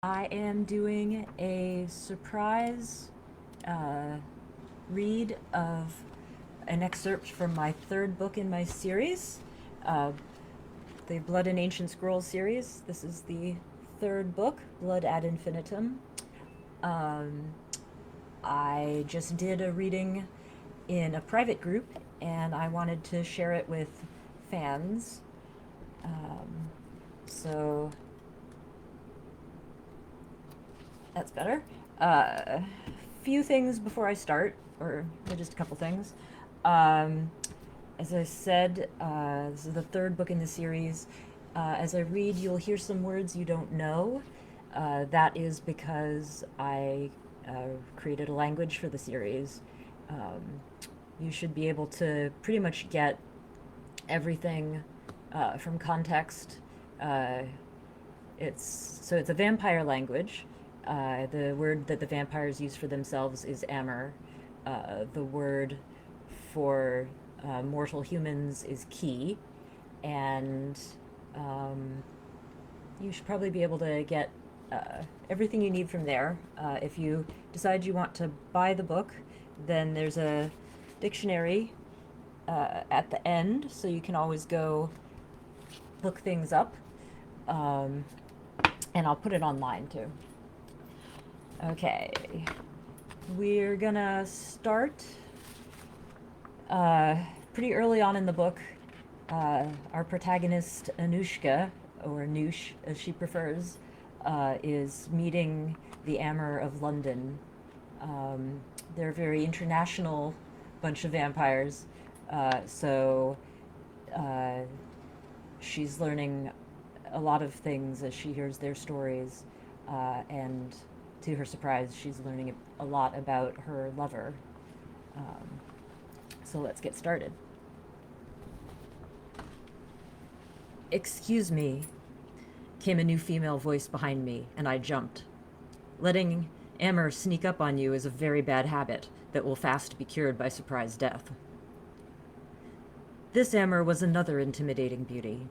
I am doing a surprise read of an excerpt from my third book in my series, uh, the Blood and Ancient Scrolls series. This is the third book, Blood Ad Infinitum. Um, I just did a reading in a private group, and I wanted to share it with fans. Um, so That's better. Few things before I start, or just a couple things. Um, as I said, this is the third book in the series. As I read, you'll hear some words you don't know. That is because I created a language for the series. Um, you should be able to pretty much get everything from context. Uh, it's a vampire language. The word that the vampires use for themselves is Amer. The word for mortal humans is Ki, and um, you should probably be able to get everything you need from there. If you decide you want to buy the book, then there's a dictionary at the end, so you can always go look things up. Um, and I'll put it online too. Okay, we're gonna start pretty early on in the book. Our protagonist, Anushka, or Noosh as she prefers, is meeting the Amer of London. They're a very international bunch of vampires, so uh, she's learning a lot of things as she hears their stories, and to her surprise, she's learning a lot about her lover. Um, so let's get started. "Excuse me," came a new female voice behind me, and I jumped. Letting Amer sneak up on you is a very bad habit that will fast be cured by surprise death. This Amer was another intimidating beauty.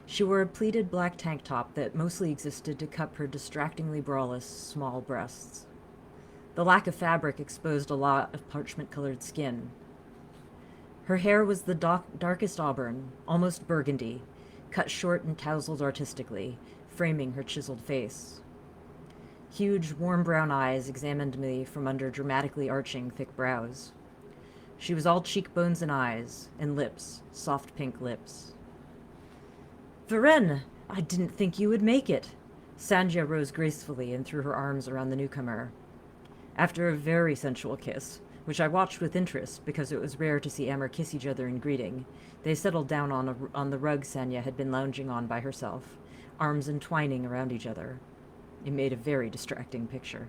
She wore a pleated black tank top that mostly existed to cup her distractingly braless small breasts. The lack of fabric exposed a lot of parchment-colored skin. Her hair was the darkest auburn, almost burgundy, cut short and tousled artistically, framing her chiseled face. Huge, warm brown eyes examined me from under dramatically arching thick brows. She was all cheekbones and eyes, and lips, soft pink lips. "Vérène, I didn't think you would make it." Sanjia rose gracefully and threw her arms around the newcomer. After a very sensual kiss, which I watched with interest because it was rare to see Amer kiss each other in greeting, they settled down on the rug Sanya had been lounging on by herself, arms entwining around each other. It made a very distracting picture.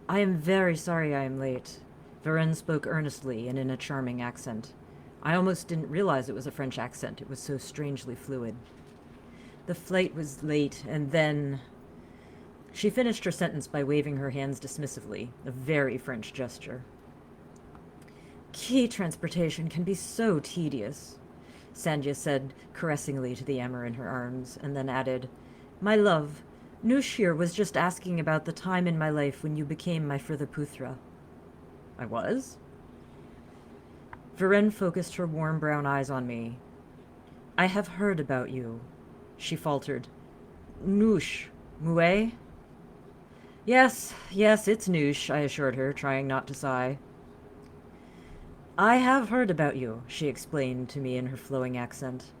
"I am very sorry I am late." Vérène spoke earnestly and in a charming accent. I almost didn't realize it was a French accent. It was so strangely fluid. "The flight was late, and then—" She finished her sentence by waving her hands dismissively, a very French gesture. "Key transportation can be so tedious," Sanjia said caressingly to the Amer in her arms, and then added, "My love, Noosh here was just asking about the time in my life when you became my Frithaputhra." "I was?" Vérène focused her warm brown eyes on me. "I have heard about you," she faltered. "Noosh, Mouet?" Yes, it's Noosh," I assured her, trying not to sigh. "I have heard about you," she explained to me in her flowing accent.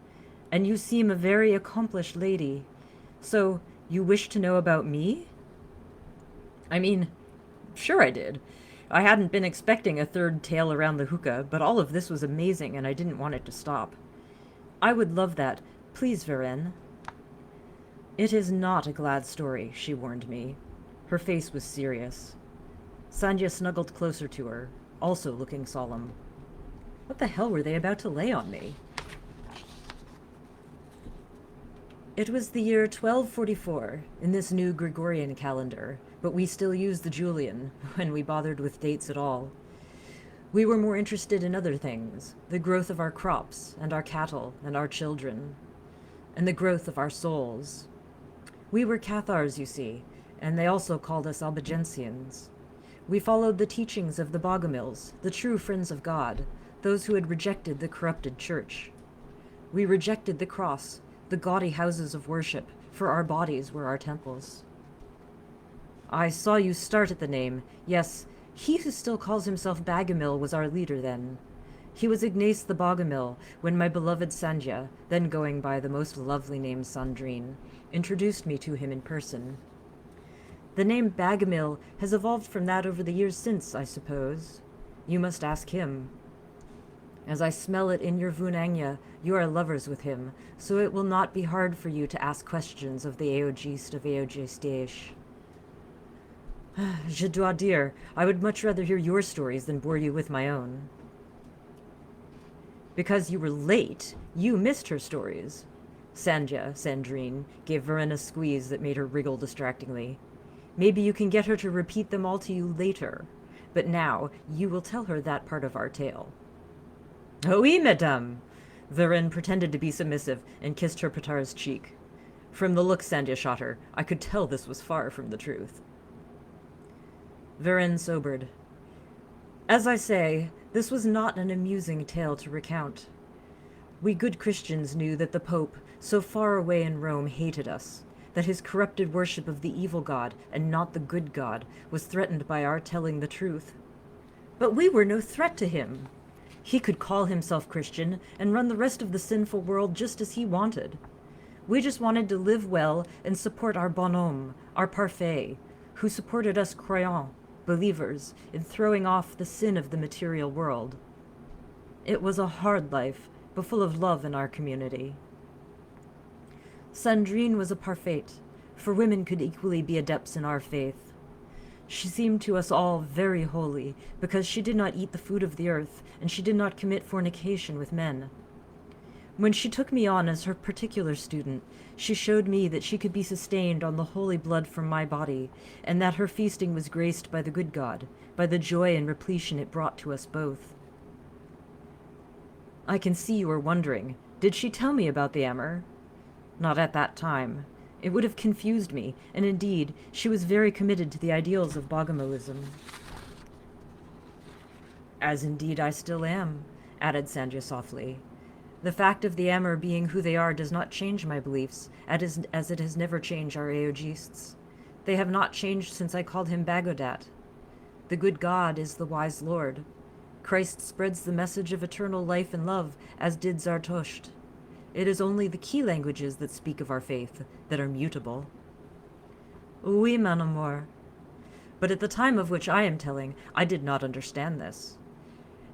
"And you seem a very accomplished lady. So, you wish to know about me?" I mean, sure I did. I hadn't been expecting a third tale around the hookah, but all of this was amazing and I didn't want it to stop. "I would love that. Please, Vérène." "It is not a glad story," she warned me. Her face was serious. Sanjia snuggled closer to her, also looking solemn. What the hell were they about to lay on me? It was the year 1244, in this new Gregorian calendar, but we still used the Julian, when we bothered with dates at all. We were more interested in other things, the growth of our crops, and our cattle, and our children, and the growth of our souls. We were Cathars, you see, and they also called us Albigensians. We followed the teachings of the Bagamils, the true friends of God, those who had rejected the corrupted church. We rejected the cross, the gaudy houses of worship, for our bodies were our temples. I saw you start at the name. Yes, he who still calls himself Bagamil was our leader then. He was Ignace the Bagamil when my beloved Sanjia, then going by the most lovely name Sandrine, introduced me to him in person. The name Bagamil has evolved from that over the years since, I suppose. You must ask him. As I smell it in your Vunangya, you are lovers with him, so it will not be hard for you to ask questions of the Aogist of Aogisteish. Je dois dire, I would much rather hear your stories than bore you with my own. Because you were late, you missed her stories. Sandrine, gave Vérène a squeeze that made her wriggle distractingly. Maybe you can get her to repeat them all to you later, but now you will tell her that part of our tale. Oui, madame! Vérène pretended to be submissive and kissed her Patar's cheek. From the look Sanjia shot her, I could tell this was far from the truth. Vérène sobered. As I say, this was not an amusing tale to recount. We good Christians knew that the Pope, so far away in Rome, hated us, that his corrupted worship of the evil god, and not the good god, was threatened by our telling the truth. But we were no threat to him. He could call himself Christian and run the rest of the sinful world just as he wanted. We just wanted to live well and support our bonhomme, our parfait, who supported us croyants, believers, in throwing off the sin of the material world. It was a hard life, but full of love in our community. Sandrine was a parfaite, for women could equally be adepts in our faith. She seemed to us all very holy, because she did not eat the food of the earth, and she did not commit fornication with men. When she took me on as her particular student, she showed me that she could be sustained on the holy blood from my body, and that her feasting was graced by the good God, by the joy and repletion it brought to us both. I can see you are wondering, did she tell me about the Ammer? Not at that time. It would have confused me, and indeed, she was very committed to the ideals of Bagamilism. As indeed I still am, added Sanjia softly. The fact of the Ammer being who they are does not change my beliefs, as it has never changed our Aogists. They have not changed since I called him Bagodat. The good God is the wise Lord. Christ spreads the message of eternal life and love, as did Zarathustra. It is only the key languages that speak of our faith, that are mutable. Oui, mon amour. But at the time of which I am telling, I did not understand this.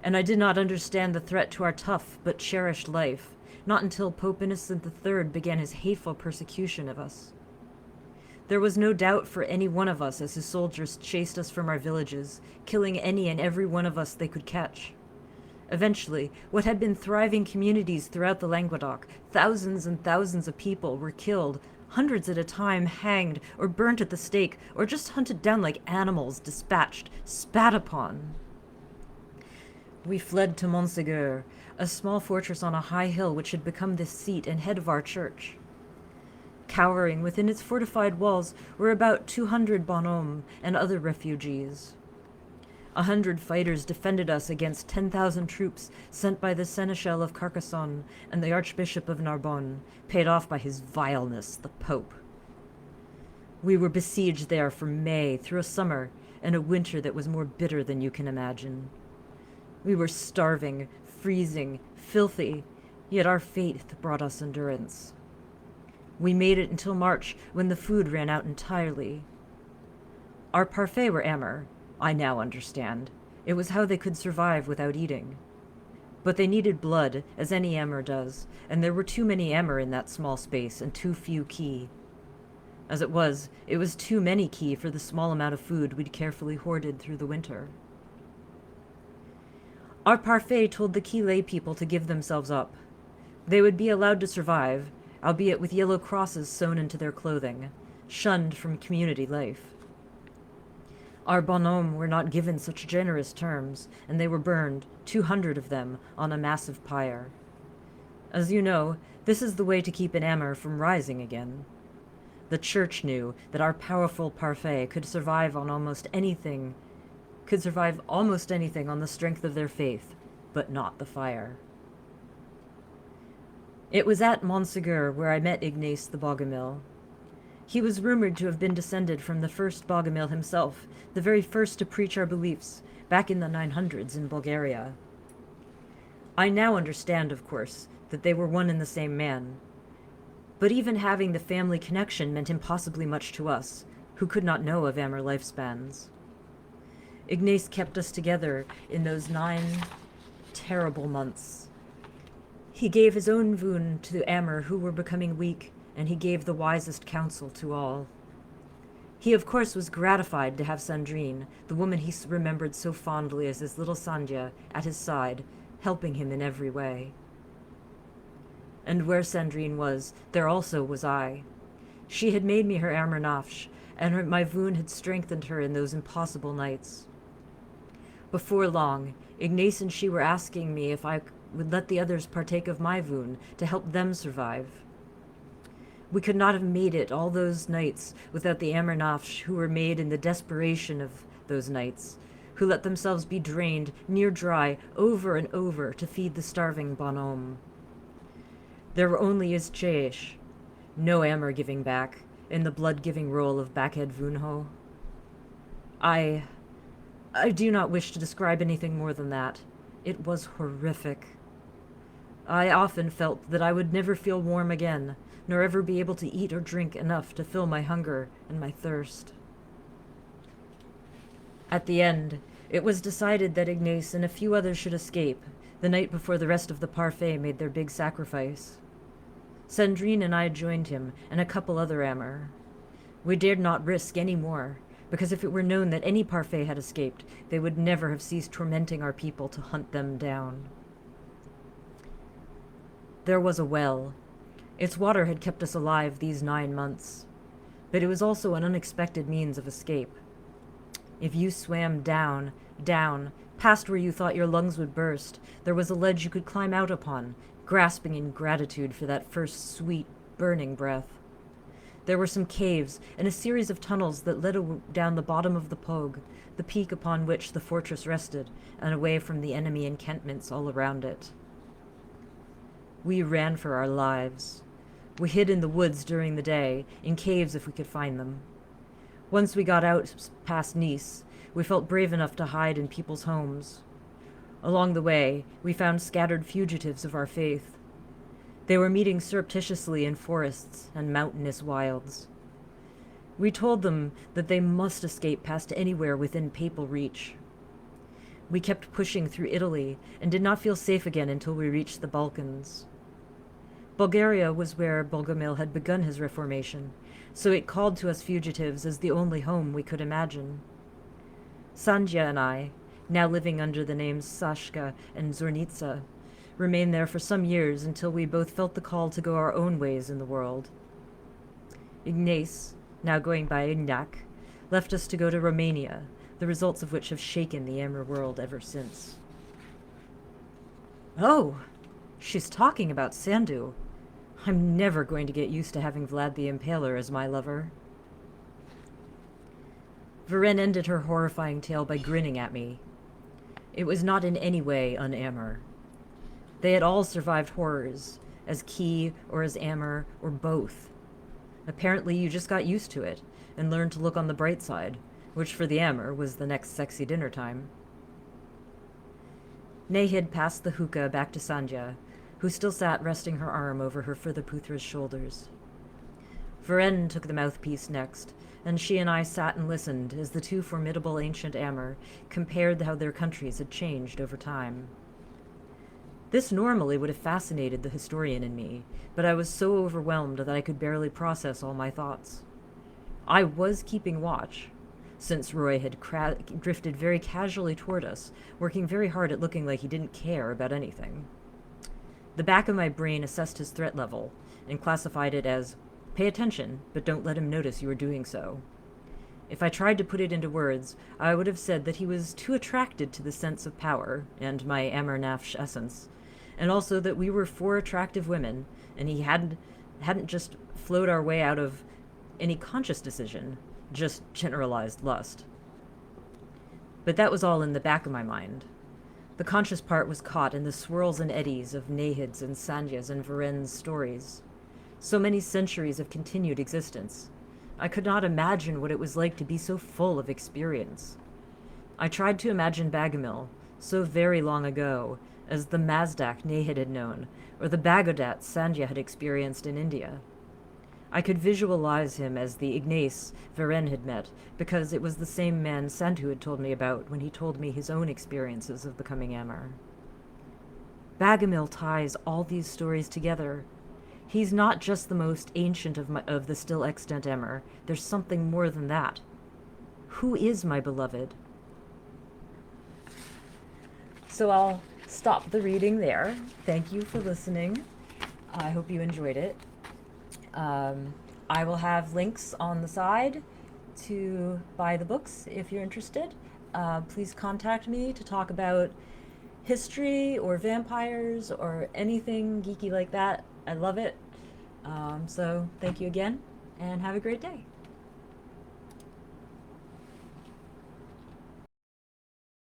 And I did not understand the threat to our tough but cherished life, not until Pope Innocent III began his hateful persecution of us. There was no doubt for any one of us as his soldiers chased us from our villages, killing any and every one of us they could catch. Eventually, what had been thriving communities throughout the Languedoc, thousands and thousands of people were killed, hundreds at a time hanged, or burnt at the stake, or just hunted down like animals, dispatched, spat upon. We fled to Montségur, a small fortress on a high hill which had become the seat and head of our church. Cowering within its fortified walls were about 200 bonhommes and other refugees. 100 fighters defended us against 10,000 troops sent by the Seneschal of Carcassonne and the Archbishop of Narbonne, paid off by his vileness, the Pope. We were besieged there from May through a summer and a winter that was more bitter than you can imagine. We were starving, freezing, filthy, yet our faith brought us endurance. We made it until March, when the food ran out entirely. Our parfaits were Ammer. I now understand. It was how they could survive without eating. But they needed blood, as any Ammer does, and there were too many Ammer in that small space and too few Ki. As it was too many Ki for the small amount of food we'd carefully hoarded through the winter. Our parfait told the Ki lay people to give themselves up. They would be allowed to survive, albeit with yellow crosses sewn into their clothing, shunned from community life. Our bonhommes were not given such generous terms, and they were burned, 200 of them, on a massive pyre. As you know, this is the way to keep an Ammer from rising again. The church knew that our powerful parfait could survive almost anything on the strength of their faith, but not the fire. It was at Montségur where I met Ignace the Bagamil. He was rumored to have been descended from the first Bagamil himself, the very first to preach our beliefs, back in the 900s in Bulgaria. I now understand, of course, that they were one and the same man. But even having the family connection meant impossibly much to us, who could not know of Amer lifespans. Ignace kept us together in those 9 terrible months. He gave his own voon to the Amer who were becoming weak, and he gave the wisest counsel to all. He, of course, was gratified to have Sandrine, the woman he remembered so fondly as his little Sanjia, at his side, helping him in every way. And where Sandrine was, there also was I. She had made me her Amernafsh, and my voon had strengthened her in those impossible nights. Before long, Ignace and she were asking me if I would let the others partake of my voon to help them survive. We could not have made it all those nights without the Amernafsh who were made in the desperation of those nights, who let themselves be drained near dry over and over to feed the starving bonhomme. There were only his Cheish, no Amer giving back, in the blood-giving role of Backhead Vunho. I do not wish to describe anything more than that. It was horrific. I often felt that I would never feel warm again, nor ever be able to eat or drink enough to fill my hunger and my thirst. At the end, it was decided that Ignace and a few others should escape, the night before the rest of the parfait made their big sacrifice. Sandrine and I joined him, and a couple other Amer. We dared not risk any more, because if it were known that any parfait had escaped, they would never have ceased tormenting our people to hunt them down. There was a well. Its water had kept us alive these 9 months, but it was also an unexpected means of escape. If you swam down, past where you thought your lungs would burst, there was a ledge you could climb out upon, grasping in gratitude for that first sweet, burning breath. There were some caves and a series of tunnels that led down the bottom of the Pogue, the peak upon which the fortress rested, and away from the enemy encampments all around it. We ran for our lives. We hid in the woods during the day, in caves if we could find them. Once we got out past Nice, we felt brave enough to hide in people's homes. Along the way, we found scattered fugitives of our faith. They were meeting surreptitiously in forests and mountainous wilds. We told them that they must escape past anywhere within papal reach. We kept pushing through Italy and did not feel safe again until we reached the Balkans. Bulgaria was where Bogomil had begun his reformation, so it called to us fugitives as the only home we could imagine. Sanjia and I, now living under the names Sashka and Zornitsa, remained there for some years until we both felt the call to go our own ways in the world. Ignace, now going by Ignac, left us to go to Romania, the results of which have shaken the Amer world ever since. Oh, she's talking about Sandu. I'm never going to get used to having Vlad the Impaler as my lover. Vérène ended her horrifying tale by grinning at me. It was not in any way un-Amer. They had all survived horrors, as Key or as Amer or both. Apparently you just got used to it, and learned to look on the bright side, which for the Amer was the next sexy dinner time. Nehid passed the hookah back to Sanjia, who still sat resting her arm over her Furtherputhra's shoulders. Vérène took the mouthpiece next, and she and I sat and listened as the two formidable ancient Amer compared how their countries had changed over time. This normally would have fascinated the historian in me, but I was so overwhelmed that I could barely process all my thoughts. I was keeping watch, since Roy had drifted very casually toward us, working very hard at looking like he didn't care about anything. The back of my brain assessed his threat level, and classified it as, pay attention, but don't let him notice you are doing so. If I tried to put it into words, I would have said that he was too attracted to the sense of power, and my Amernafsh essence, and also that we were 4 attractive women, and he hadn't just flowed our way out of any conscious decision, just generalized lust. But that was all in the back of my mind. The conscious part was caught in the swirls and eddies of Nahid's and Sanjia's and Vérène's stories. So many centuries of continued existence. I could not imagine what it was like to be so full of experience. I tried to imagine Bagamil, so very long ago, as the Mazdak Nahid had known, or the Bagodat Sanjia had experienced in India. I could visualize him as the Ignace Vérène had met, because it was the same man Santu had told me about when he told me his own experiences of becoming Ammer. Bagamil ties all these stories together. He's not just the most ancient of the still extant Ammer. There's something more than that. Who is my beloved? So I'll stop the reading there. Thank you for listening. I hope you enjoyed it. I will have links on the side to buy the books if you're interested. Please contact me to talk about history or vampires or anything geeky like that. I love it. So thank you again, and have a great day.